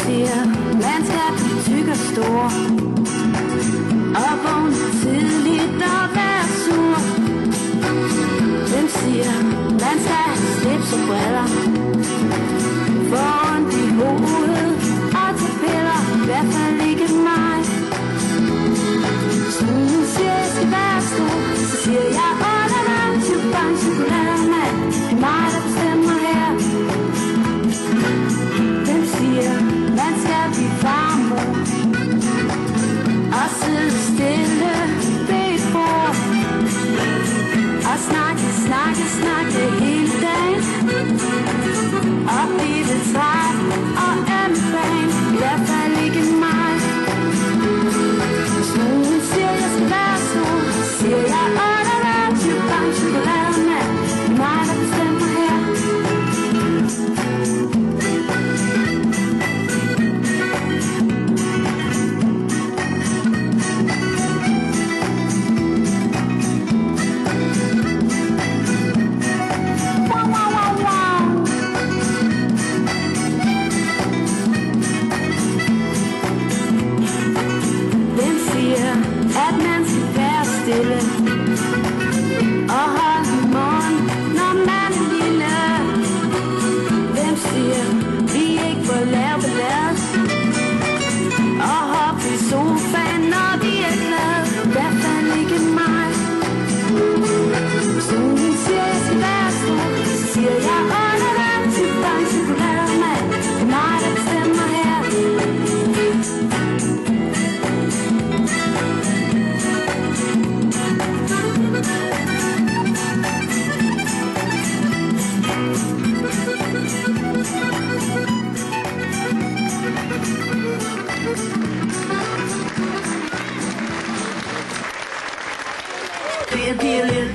siger, man skal blive tyk og stor, og vågne tidligt og være sur. Hvem siger, man skal have slips og briller, få ondt i hovedet og tage piller, i hvert fald ikke mig. Solen siger, jeg skal være stor, så siger jeg, chupang, chokolademand, det er mig, der bestemmer her. Hvem siger, man skal blive farmor, og sidde stille ved et bord, og snakke hele dagen, og blive træt og anbefale, i hvert fald ikke mig. Solen siger, jeg skal være stor, så siger jeg, chupang, chokolademand, det er mig, der bestemmer her. At man skal være stille og holde munden, når man er lille. Hvem siger, vi ikke må lave ballade og hoppe i sofaen, når vi er glade? I hvert fald ikke mig. Solen siger, jeg skal være stor, så siger jeg, chupang, chokolademand, det er mig, der bestemmer her. Be a little